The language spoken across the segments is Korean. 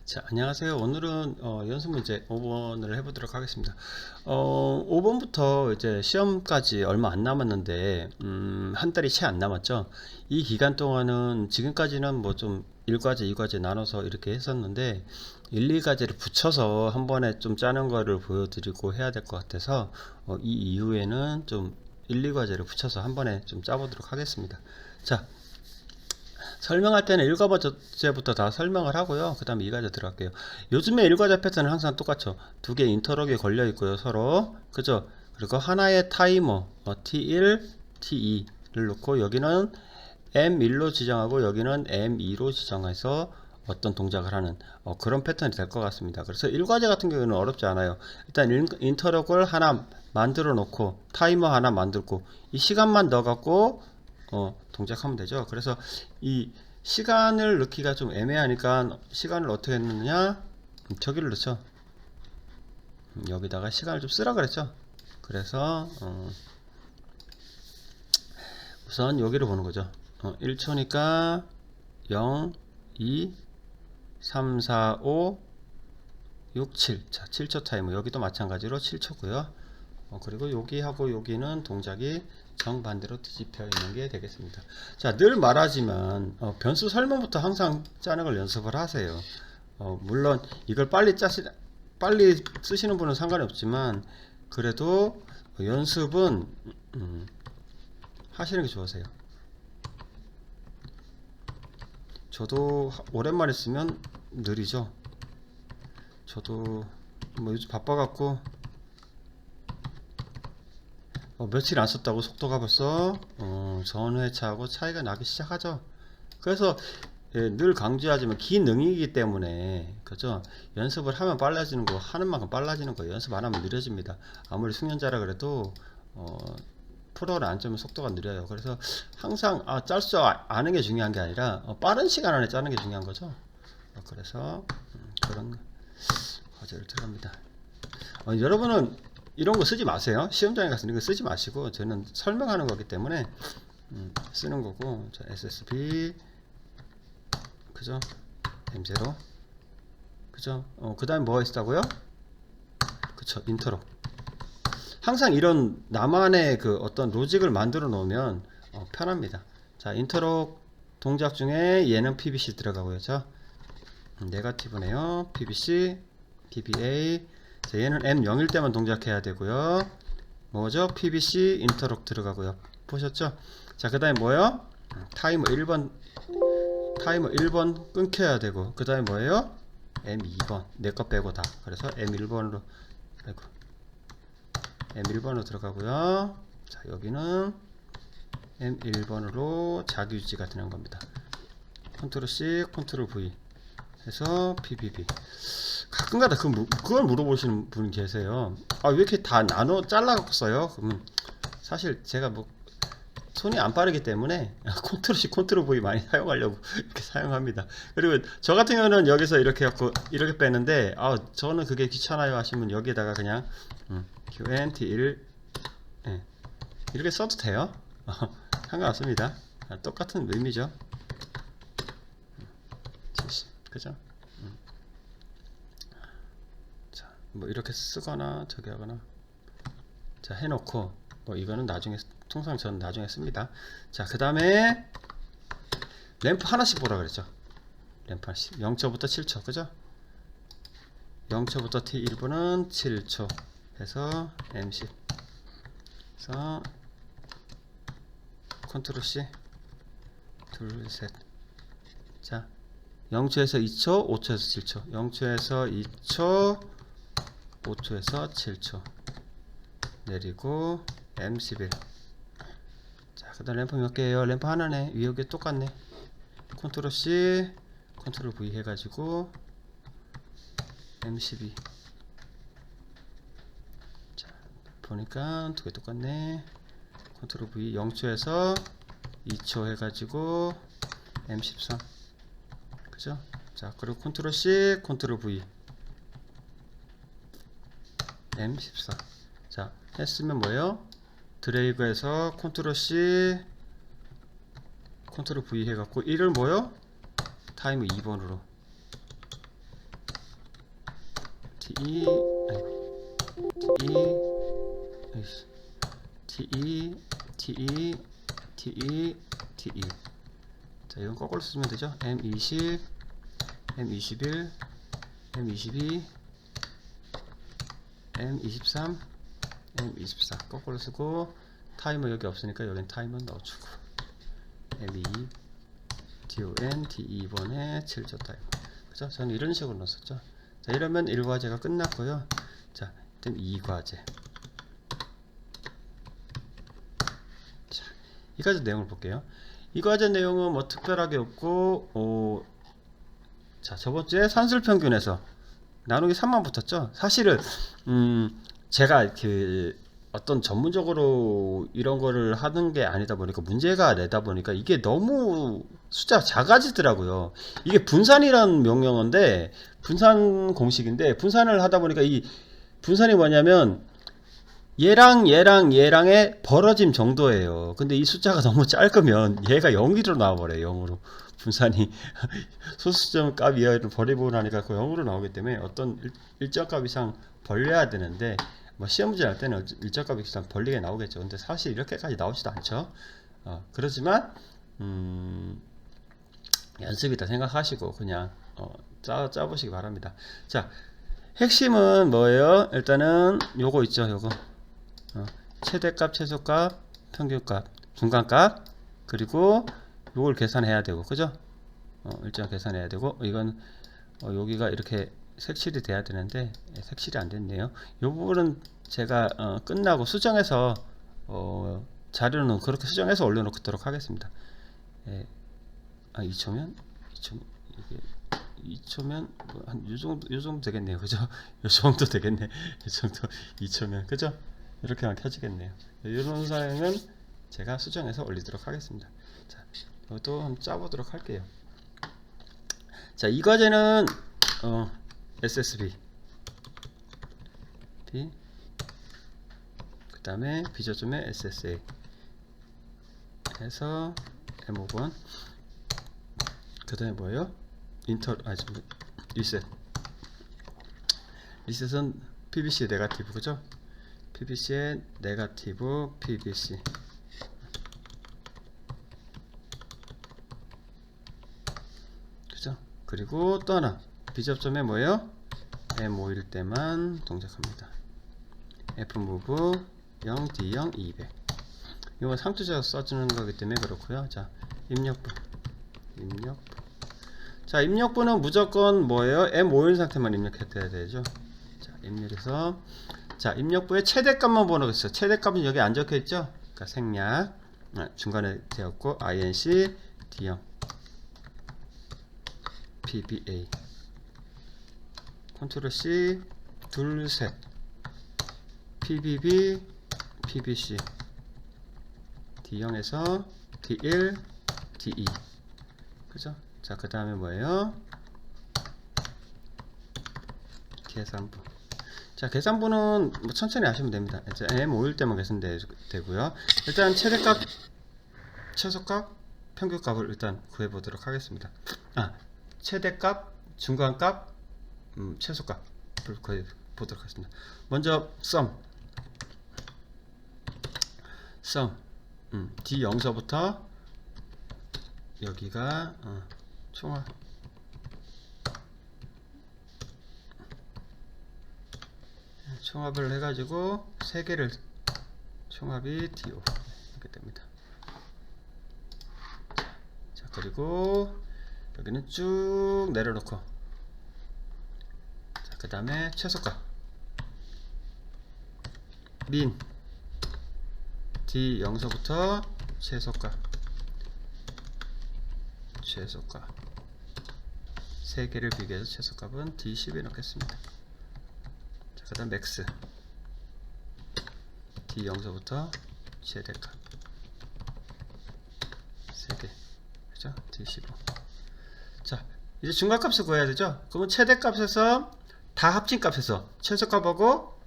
자, 안녕하세요. 오늘은 연습 문제 5번을 해보도록 하겠습니다. 5번부터 이제 시험까지 얼마 안 남았는데, 한 달이 채 안 남았죠. 이 기간 동안은 지금까지는 뭐 좀 1과제, 2과제 나눠서 이렇게 했었는데, 1, 2과제를 붙여서 한 번에 좀 짜는 거를 보여드리고 해야 될 것 같아서, 이 이후에는 좀 1, 2과제를 붙여서 한 번에 좀 짜보도록 하겠습니다. 자, 설명할 때는 1과제부터 다 설명을 하고요. 그 다음에 2과제 들어갈게요. 요즘에 1과제 패턴은 항상 똑같죠. 두 개 인터럭이 걸려 있고요. 서로. 그죠? 그리고 하나의 타이머 T1, T2를 놓고 여기는 M1로 지정하고 여기는 M2로 지정해서 어떤 동작을 하는 그런 패턴이 될 것 같습니다. 그래서 1과제 같은 경우는 어렵지 않아요. 일단 인터럭을 하나 만들어 놓고 타이머 하나 만들고 이 시간만 넣어 갖고 동작하면 되죠. 그래서 이 시간을 넣기가 좀 애매하니까 시간을 어떻게 했느냐, 저기를 넣죠. 여기다가 시간을 좀 쓰라 그랬죠. 그래서 우선 여기를 보는 거죠. 1초니까 0, 2, 3, 4, 5, 6, 7. 자, 7초 타이머. 여기도 마찬가지로 7초고요. 그리고 여기하고 여기는 동작이 정반대로 뒤집혀 있는 게 되겠습니다. 자, 늘 말하지만 변수 설명부터 항상 짜는 걸 연습을 하세요. 물론 이걸 빨리 쓰시는 분은 상관이 없지만 그래도 연습은 하시는 게 좋으세요. 저도 오랜만에 쓰면 느리죠. 저도 뭐 요즘 바빠갖고 며칠 안 썼다고 속도가 벌써 전회차하고 차이가 나기 시작하죠. 그래서 늘 강조하지만 기능이기 때문에 그죠. 연습을 하면 빨라지는 거, 하는 만큼 빨라지는 거예요. 연습 안 하면 느려집니다. 아무리 숙련자라 그래도 프로를 안 짜면 속도가 느려요. 그래서 항상 짤 줄 아는 게 중요한 게 아니라 빠른 시간 안에 짜는 게 중요한 거죠. 그래서 그런 과제를 들어갑니다. 여러분은 이런 거 쓰지 마세요. 시험장에 가서 이런 거 쓰지 마시고 저는 설명하는 거기 때문에 쓰는 거고. 자, SSB 그죠? M0 그죠? 그 다음에 뭐 했다고요? 그쵸, 인터로. 항상 이런 나만의 그 어떤 로직을 만들어 놓으면 편합니다. 자, 인터로 동작 중에 얘는 PBC 들어가고요. 자, 네거티브네요. PBC, DBA. 자, 얘는 M0일 때만 동작해야 되고요. 뭐죠? PBC 인터럭 들어가고요. 보셨죠? 자, 그 다음에 뭐예요? 타이머 1번 끊겨야 되고, 그 다음에 뭐예요? M2번 내 거 빼고 다. 그래서 M1번으로 M1번으로 들어가고요. 자, 여기는 M1번으로 자기유지가 되는 겁니다. 컨트롤 C, 컨트롤 V 해서 PBB. 가끔가다 그걸 물어보시는 분 계세요. 왜 이렇게 다 나눠 잘라갖고 써요? 그러면 사실 제가 뭐 손이 안 빠르기 때문에 컨트롤 C, 컨트롤 V 많이 사용하려고 이렇게 사용합니다. 그리고 저 같은 경우는 여기서 이렇게 갖고 이렇게 빼는데 저는 그게 귀찮아요 하시면 여기에다가 그냥 QNT1 이렇게 써도 돼요. 상관없습니다. 똑같은 의미죠. 그죠? 자, 뭐 이렇게 쓰거나 저기 하거나 자 해놓고 이거는 나중에 통상 저는 나중에 씁니다. 자, 그 다음에 램프 하나씩 보라 그랬죠. 램프 하나씩 0초부터 7초 그죠? 0초부터 T1분은 7초 해서 M10 그래서 컨트롤 C 둘셋. 자, 0초에서 2초 5초에서 7초 0초에서 2초 5초에서 7초 내리고 M11. 자, 그 다음 램프 몇 개예요? 램프 하나네. 위에 똑같네. 컨트롤 C 컨트롤 V 해가지고 M12. 자, 보니까 두 개 똑같네. 컨트롤 V 0초에서 2초 해가지고 M13 그죠? 자, 그리고 컨트롤 C 컨트롤 V M14. 자, 했으면 뭐예요? 드래그해서 컨트롤 C 컨트롤 V 해갖고 1을 뭐요? 타이머 2번으로 TE TE TE TE TE. 자, 이건 거꾸로 쓰면 되죠. M20 M21 M22 M23 M24 거꾸로 쓰고, 타이머 여기 없으니까 여긴 타이머 넣어주고, M2 DON D2번에 7조 타이머. 그죠? 저는 이런 식으로 넣었었죠. 자, 이러면 1과제가 끝났고요. 자, 일단 2과제. 자, 이 과제 내용을 볼게요. 이 과제 내용은 뭐 특별하게 없고, 자, 저번주에 산술평균에서 나누기 3만 붙었죠. 사실은 제가 그 어떤 전문적으로 이런 거를 하는 게 아니다 보니까, 문제가 내다 보니까 이게 너무 숫자가 작아지더라고요. 이게 분산이라는 명령어인데, 분산 공식인데, 분산을 하다 보니까 이 분산이 뭐냐면 얘랑의 벌어짐 정도예요. 근데 이 숫자가 너무 짧으면 얘가 0으로 나와버려요. 0으로. 분산이 소수점 값 이하를 버리고 나니까 그 0으로 나오기 때문에 어떤 일정 값 이상 벌려야 되는데, 뭐 시험 문제 할 때는 일정 값 이상 벌리게 나오겠죠. 근데 사실 이렇게까지 나오지도 않죠. 그렇지만 연습이다 생각하시고 그냥 짜보시기 바랍니다. 자, 핵심은 뭐예요? 일단은 요거 있죠. 요거 최대값, 최소값, 평균값, 중간값, 그리고 요걸 계산해야 되고, 그죠? 일정 계산해야 되고, 이건 여기가 이렇게 색칠이 돼야 되는데 색칠이 안 됐네요. 요 부분은 제가 끝나고 수정해서 자료는 그렇게 수정해서 올려놓도록 하겠습니다. 2초면 이게 2초면 한 요 정도 되겠네요. 그죠? 요 정도 되겠네. 이 정도 2초면 그죠? 이렇게만 켜지겠네요. 이런 사항은 제가 수정해서 올리도록 하겠습니다. 자, 이것도 한번 짜보도록 할게요. 자, 이 과제는 SSB B, 그 다음에 B저점의 SSA 해서 M5번, 그 다음에 뭐예요? 리셋은 PBC 네거티브, 그죠? PBC의 네거티브 PBC. 그죠? 그리고 또 하나, B접점에 뭐예요? M5일 때만 동작합니다. Fmove 0, D0, 200. 이건 상투제가 써주는 거기 때문에 그렇고요. 자, 입력부. 자, 입력부는 무조건 뭐예요? M5일 상태만 입력해야 되죠. 자, 입력해서, 자, 입력부의 최대값만 보내겠어요. 최대값은 여기 안 적혀있죠? 그러니까 생략, 중간에 되었고, INC D0 PBA 컨트롤 C 둘셋 PBB PBC D0에서 D1 D2, 그죠? 자, 그 다음에 뭐예요? 계산부. 자, 계산부는 뭐 천천히 하시면 됩니다. 이제 M5일 때만 계산되고요. 일단 최대값, 최소값, 평균값을 일단 구해보도록 하겠습니다. 최대값, 중간값, 최소값을 구해보도록 하겠습니다. 먼저 sum D0서부터 여기가 총합, 총합을 해가지고 세 개를 총합이 D5 이렇게 됩니다. 자, 그리고 여기는 쭉 내려놓고, 자, 그 다음에 최소값 민 D0서부터 최소값 세 개를 비교해서 최소값은 D10에 넣겠습니다. 자, 그 다음 맥스 D0서부터 최대값 3개, 그죠? D15. 자, 이제 중간값을 구해야 되죠? 그러면 최대값에서 다 합친 값에서 최소값하고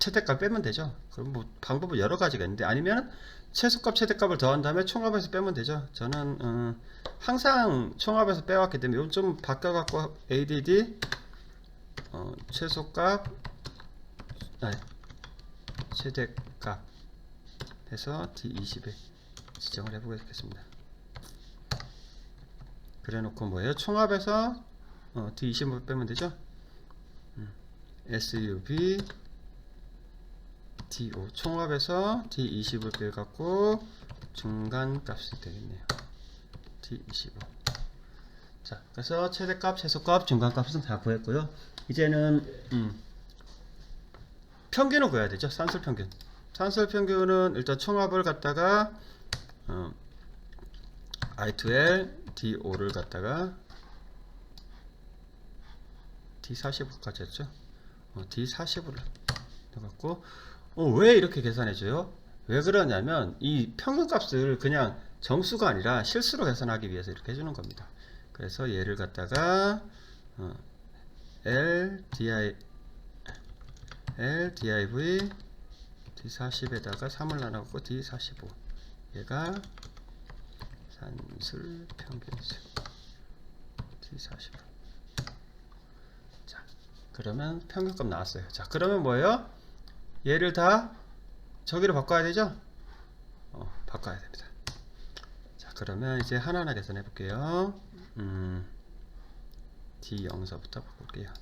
최대값 빼면 되죠. 그럼 뭐 방법은 여러 가지가 있는데, 아니면 최소값 최대값을 더한 다음에 총합에서 빼면 되죠. 저는 항상 총합에서 빼왔기 때문에 이건 좀 바꿔갖고 ADD 최소값 최대값 해서 D20에 지정을 해보겠습니다. 그래 놓고 뭐예요? 총합에서 D20을 빼면 되죠. SUB D5 총합에서 D20을 빼갖고 중간값이 되겠네요. D25. 자, 그래서 최대값, 최소값, 중간값은 다 구했고요. 이제는 평균을 구해야 되죠. 산술평균. 산술평균은 일단 총합을 갖다가 I2L D5를 갖다가 D45까지 했죠. D45를 해갖고 왜 이렇게 계산해줘요? 왜 그러냐면 이 평균값을 그냥 정수가 아니라 실수로 계산하기 위해서 이렇게 해주는 겁니다. 그래서 얘를 갖다가 LDIV D40에다가 3을 나눠갖고 D45 얘가 산술평균이죠. D45. 자, 그러면 평균값 나왔어요. 자, 그러면 뭐예요? 얘를 다 저기로 바꿔야 되죠? 바꿔야 됩니다. 자, 그러면 이제 하나하나 계산해 볼게요. D0서부터 바꿀게요.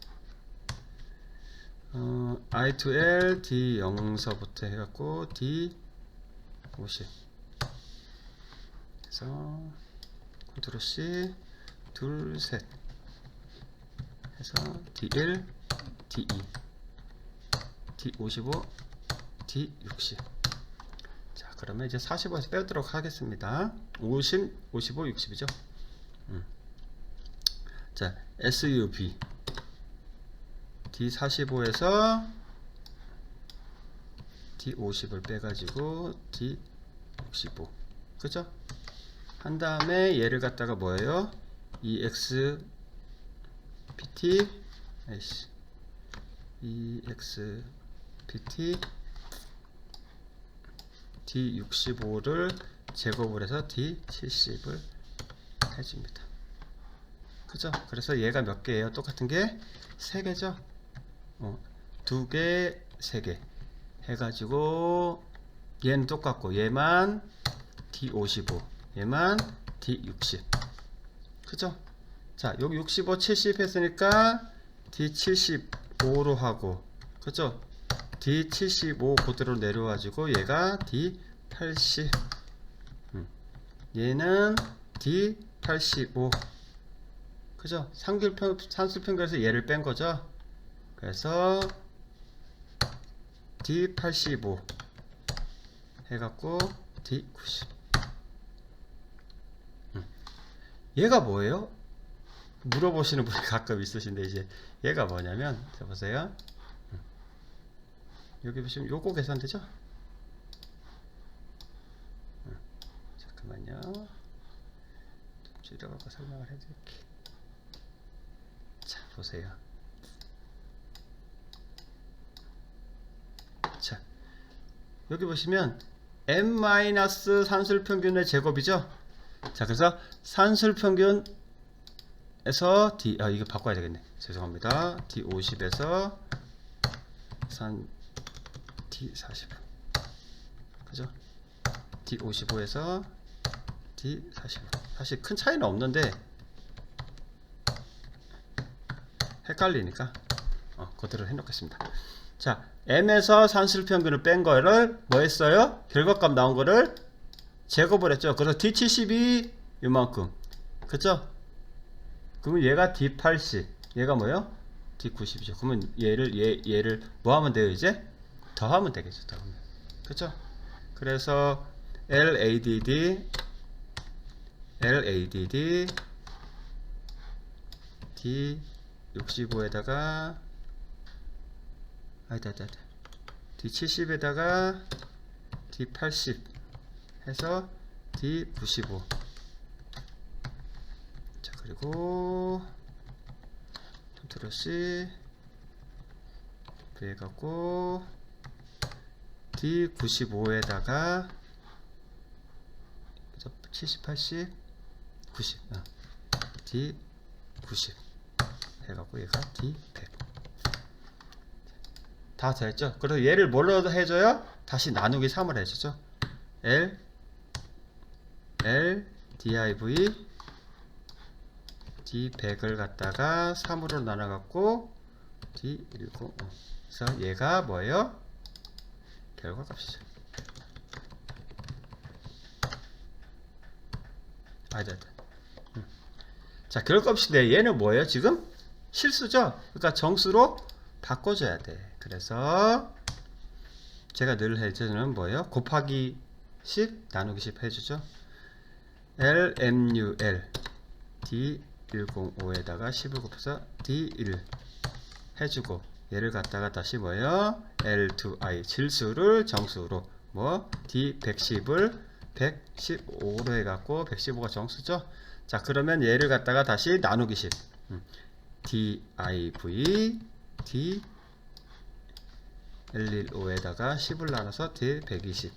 I2L D0서부터 해갖고 D50 그래서 컨트롤 C 둘 셋 해서 D1 D2 D55 D60. 자, 그러면 이제 45에서 빼도록 하겠습니다. 50 55 60이죠. 자, SUB D45에서 D50을 빼가지고 D65 그죠? 한 다음에 얘를 갖다가 뭐예요? EX PT PT D65를 제곱을 해서 D70을 해줍니다. 그죠? 그래서 얘가 몇 개예요? 똑같은 게 3개죠? 2개, 3개 해가지고 얘는 똑같고 얘만 D55 얘만 D60 그죠? 자, 여기 65, 70 했으니까 D75로 하고 그죠? D75 그대로 내려와가지고 얘가 D80 얘는 D85 그죠? 산술평균에서 얘를 뺀 거죠? 그래서 D85 해갖고 D90 얘가 뭐예요? 물어보시는 분이 가끔 있으신데 이제 얘가 뭐냐면 자 보세요. 여기 보시면 요거 계산되죠? 잠깐만요. 좀 줄여갖고 설명을 해드릴게요. 자 보세요. 자 여기 보시면 n- 산술평균의 제곱이죠. 자 그래서 산술평균에서 D 이거 바꿔야 되겠네. 죄송합니다. D50에서 D40 그죠? D55에서 D40 사실 큰 차이는 없는데 헷갈리니까 그대로 해놓겠습니다. 자 M에서 산술평균을 뺀 거를 뭐 했어요? 결과값 나온 거를 제곱을 했죠. 그래서 D70이 요만큼 그죠? 그러면 얘가 D80 얘가 뭐예요? D90이죠. 그러면 얘를 뭐 하면 돼요? 이제 더하면 되겠죠. 더하면. 그쵸? 그래서 LADD D65에다가 D70에다가 D80 해서 D95 자 그리고 컨트롤 C 해갖고 D95에다가 70, 80, 90 D90 해갖고 얘가 D100 다 됐죠? 그래서 얘를 뭘로 해줘요? 다시 나누기 3을 해주죠. L div D100을 갖다가 3으로 나눠갖고 D105 그래서 얘가 뭐예요? 결과값이죠. 자, 결과값인데 얘는 뭐예요? 지금 실수죠? 그러니까 정수로 바꿔줘야 돼. 그래서 제가 늘 해주는 뭐예요? 곱하기 10 나누기 10 해주죠. LMUL D105에다가 10을 곱해서 D1 해주고 얘를 갖다가 다시 뭐예요? L2I 질수를 정수로 뭐 D110을 115로 해갖고 115가 정수죠. 자, 그러면 얘를 갖다가 다시 나누기 10 div D115에다가 10을 나눠서 D120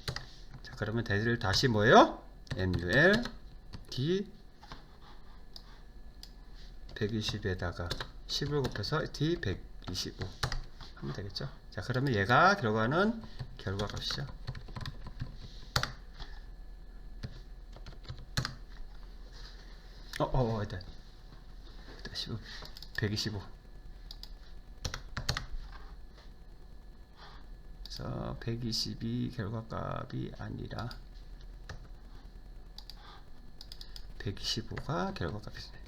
자, 그러면 대를 다시 뭐예요? MUL D120에다가 10을 곱해서 D125 하면 되겠죠. 자, 그러면 얘가 결과는 결과값이죠. 일단 125 그래서 120이 결과값이 아니라 125가 결과값이네.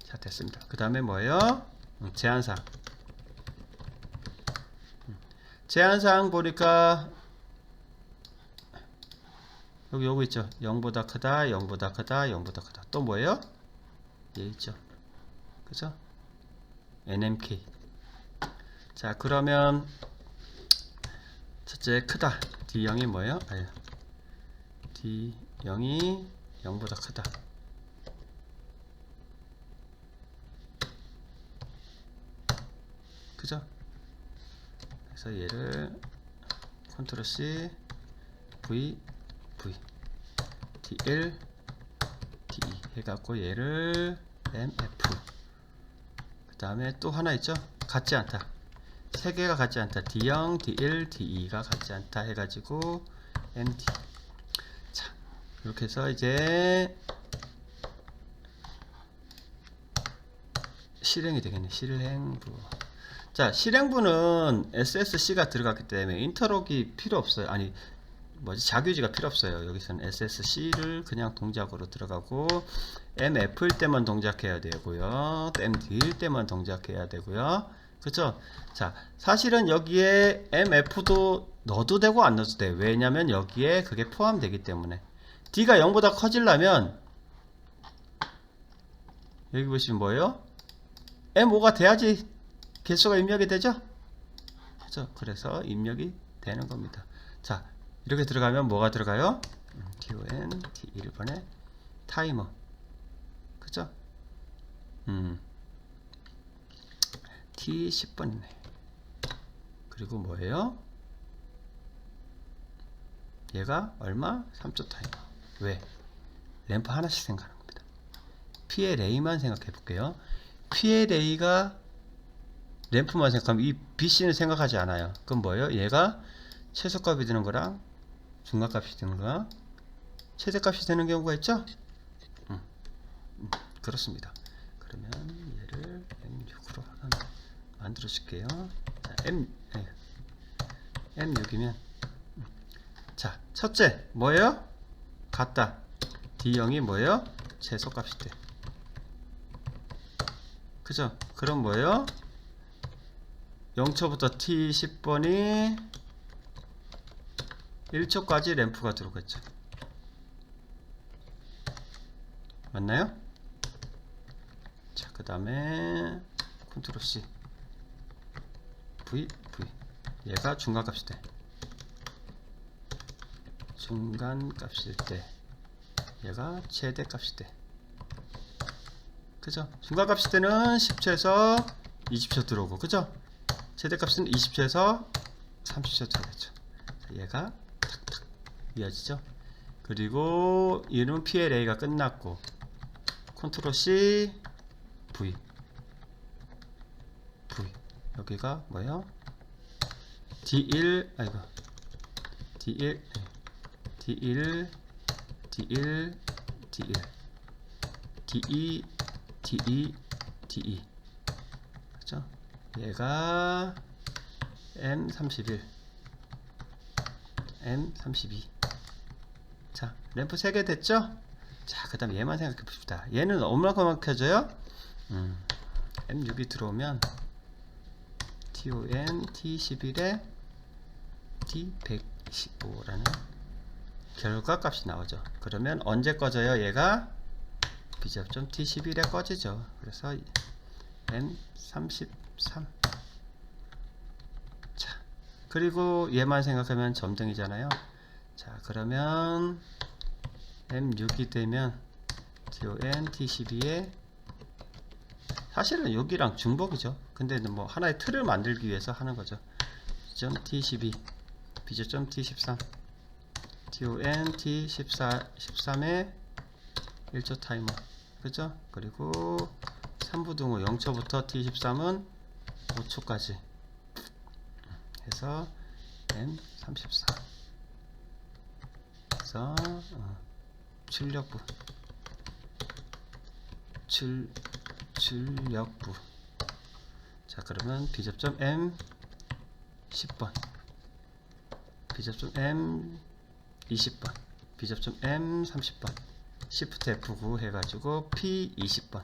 자, 됐습니다. 그 다음에 뭐예요? 제한사항. 제한사항 보니까 요거 있죠. 0보다 크다, 0보다 크다, 0보다 크다. 또 뭐예요? 얘 있죠. 그죠? NMK. 자, 그러면 첫째 크다. D0이 뭐예요? D0이 0보다 크다. 그죠? 그래서 얘를 컨트롤 C V D1 D2 해갖고 얘를 MF 그 다음에 또 하나 있죠? 같지 않다. 세 개가 같지 않다. D0, D1, D2가 같지 않다 해가지고 MT. 자, 이렇게 해서 이제 실행이 되겠네. 실행부. 자, 실행부는 SSC가 들어갔기 때문에 인터록이 필요 없어요. 아니, 자규지가 필요 없어요. 여기서는 SSC를 그냥 동작으로 들어가고 MF일 때만 동작해야 되고요. MD일 때만 동작해야 되고요. 그쵸? 자, 사실은 여기에 MF도 넣어도 되고 안 넣어도 돼. 왜냐면 여기에 그게 포함되기 때문에. D가 0보다 커지려면 여기 보시면 뭐예요? M5가 돼야지 개수가 입력이 되죠? 그죠? 그래서 입력이 되는 겁니다. 자, 이렇게 들어가면 뭐가 들어가요? TON T1번에 타이머. 그죠? T10번이네. 그리고 뭐예요? 얘가 얼마? 3초 타이머. 왜? 램프 하나씩 생각하는 겁니다. PLA만 생각해 볼게요. PLA가 램프만 생각하면 이 BC는 생각하지 않아요. 그럼 뭐예요? 얘가 최소값이 되는 거랑 중간값이 되는 거랑 최대값이 되는 경우가 있죠? 그렇습니다. 그러면 얘를 M6으로 만들어 줄게요. 자, M6이면 자, 첫째 뭐예요? 같다. D0이 뭐예요? 최소값이 돼. 그죠? 그럼 뭐예요? 0초부터 T10번이 1초까지 램프가 들어오겠죠. 맞나요? 자, 그 다음에 컨트롤 C V 얘가 중간값이 돼. 중간값일 때 얘가 최대값이 돼. 그죠? 중간값일 때는 10초에서 20초 들어오고, 그죠? 최대값은 20초에서 30초 되겠죠. 얘가 탁탁 이어지죠. 그리고 이름 PLA가 끝났고 컨트롤 C V 여기가 뭐예요? D1 아이고 D1 D1 D1 D1 D2 D2 D2 그렇죠? 얘가 M31 M32 자 램프 3개 됐죠? 자 그 다음에 얘만 생각해 봅시다. 얘는 얼마큼만 켜져요? M6이 들어오면 TON T11에 T125라는 결과값이 나오죠. 그러면 언제 꺼져요? 얘가 비접점 T11에 꺼지죠. 그래서 M33 자 그리고 얘만 생각하면 점등이잖아요. 자 그러면 M6이 되면 TON T12에 사실은 여기랑 중복이죠. 근데 뭐 하나의 틀을 만들기 위해서 하는 거죠. 비점 T12 비저점 T13 TON T14 13에 1초 타이머 그죠? 그리고 3부등호 0초부터 T13은 5초까지 해서 M34 그래서 출력부 출력부 자 그러면 비접점 M 10번 비접점 M 20번 비접점 M 30번 Shift F9 해가지고 P 20번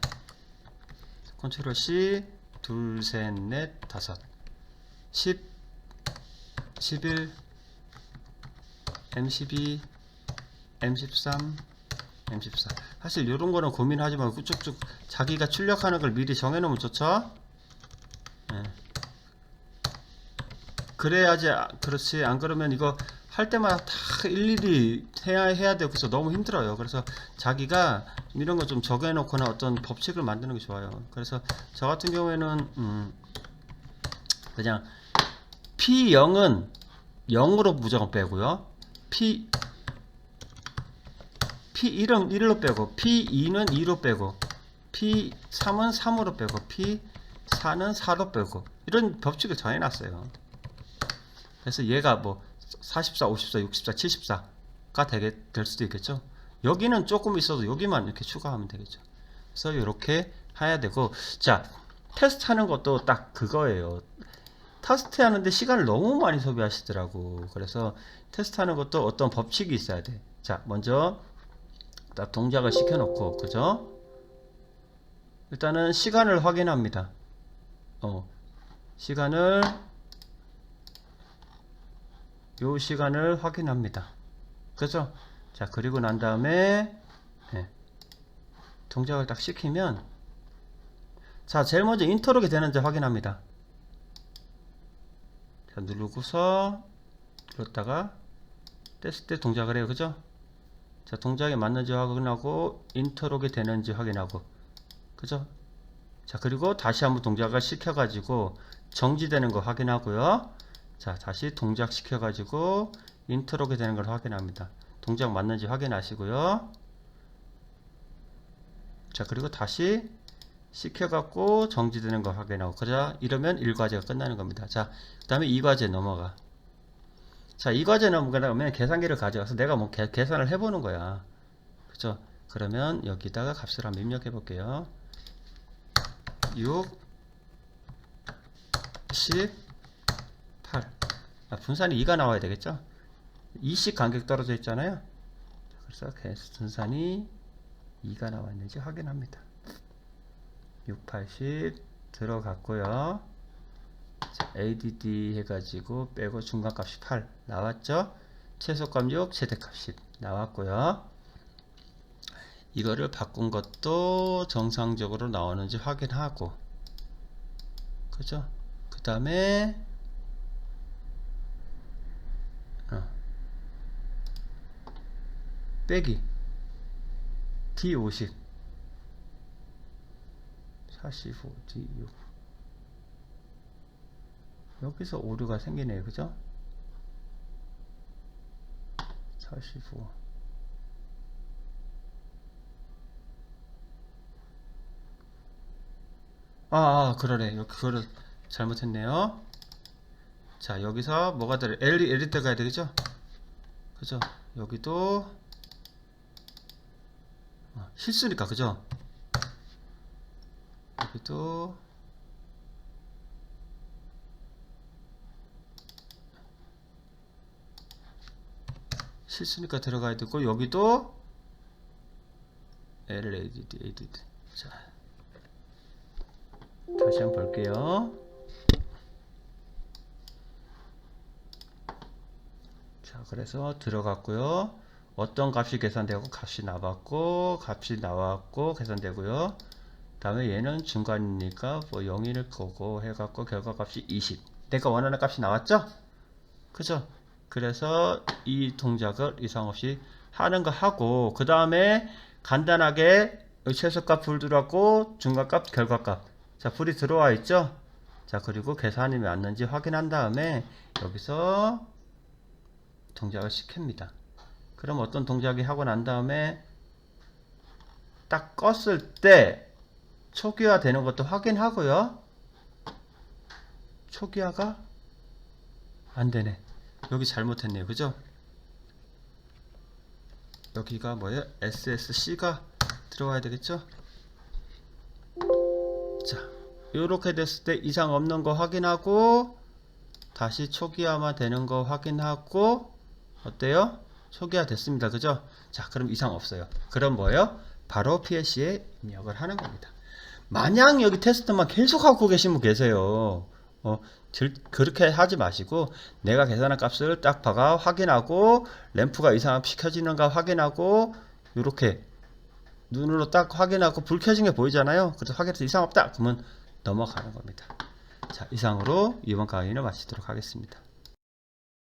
컨트롤 C 둘, 셋, 넷, 다섯 10 11 M12 M13 M14 사실 이런 거는 고민하지 말고 쭉쭉 자기가 출력하는 걸 미리 정해놓으면 좋죠. 네. 그래야지 그렇지 안 그러면 이거 할 때마다 다 일일이 해야 되고 그래서 너무 힘들어요. 그래서 자기가 이런 거 좀 적어놓거나 어떤 법칙을 만드는 게 좋아요. 그래서 저 같은 경우에는 그냥 P0은 0으로 무조건 빼고요. P1은 1로 빼고 P2는 2로 빼고 P3은 3으로 빼고 P4는 4로 빼고 이런 법칙을 정해놨어요. 그래서 얘가 뭐 44, 54, 64, 74가 될 수도 있겠죠. 여기는 조금 있어도 여기만 이렇게 추가하면 되겠죠. 그래서 이렇게 해야 되고 자 테스트 하는 것도 딱 그거예요. 테스트 하는데 시간을 너무 많이 소비하시더라고. 그래서 테스트 하는 것도 어떤 법칙이 있어야 돼. 자 먼저 딱 동작을 시켜놓고 그죠? 일단은 시간을 확인합니다. 요 시간을 확인합니다. 그죠? 자 그리고 난 다음에 동작을 딱 시키면 자 제일 먼저 인터록이 되는지 확인합니다. 자 누르고서 눌렀다가 뗐을 때 동작을 해요. 그죠? 자 동작이 맞는지 확인하고 인터록이 되는지 확인하고 그죠? 자 그리고 다시 한번 동작을 시켜 가지고 정지되는 거 확인하고요. 자 다시 동작 시켜 가지고 인터록이 되는 걸 확인합니다. 동작 맞는지 확인하시고요. 자 그리고 다시 시켜 갖고 정지되는 거 확인하고 그자 이러면 1과제가 끝나는 겁니다. 자 그 다음에 2과제 넘어가. 자 2과제 넘어가면 계산기를 가져가서 내가 뭐 계산을 해보는 거야. 그죠? 그러면 여기다가 값을 한번 입력해 볼게요. 6 18 분산이 2가 나와야 되겠죠? 2씩 간격 떨어져 있잖아요. 그래서 분산이 2가 나와 있는지 확인합니다. 6, 80 들어갔고요. 자, ADD 해가지고 빼고 중간값이 8 나왔죠? 최소값 6, 최대값 10 나왔고요. 이거를 바꾼 것도 정상적으로 나오는지 확인하고 그죠? 그 다음에 빼기 D50 45 D6 여기서 오류가 생기네요. 그죠? 45. 그러네. 여기 그거를 잘못했네요. 자, 여기서 뭐가 들어? 에디터 가야 되겠죠? 그죠? 여기도 실수니까, 그죠? 여기도 실수니까 들어가야 되고, 여기도 LADD. 자, 다시 한번 볼게요. 자, 그래서 들어갔고요. 어떤 값이 계산되고 값이 나왔고 값이 나왔고 계산되고요. 다음에 얘는 중간이니까 뭐 0일 거고 해갖고 결과값이 20. 내가 원하는 값이 나왔죠? 그죠? 그래서 이 동작을 이상 없이 하는 거 하고, 그 다음에 간단하게 최소값 불 들어왔고 중간값 결과값. 자, 불이 들어와 있죠? 자, 그리고 계산이 맞는지 확인한 다음에 여기서 동작을 시킵니다. 그럼 어떤 동작이 하고 난 다음에 딱 껐을 때 초기화 되는 것도 확인하고요. 초기화가 안 되네. 여기 잘못했네요. 그죠? 여기가 뭐예요? SSC가 들어가야 되겠죠? 자, 이렇게 됐을 때 이상 없는 거 확인하고 다시 초기화만 되는 거 확인하고 어때요? 초기화 됐습니다. 그죠? 자, 그럼 이상 없어요. 그럼 뭐예요? 바로 PLC에 입력을 하는 겁니다. 마냥 여기 테스트만 계속 하고 계신 분 계세요. 그렇게 하지 마시고 내가 계산한 값을 딱 봐가 확인하고 램프가 이상 켜지는가 확인하고 이렇게 눈으로 딱 확인하고 불 켜진 게 보이잖아요. 그래서 확인해서 이상 없다 그러면 넘어가는 겁니다. 자, 이상으로 이번 강의는 마치도록 하겠습니다.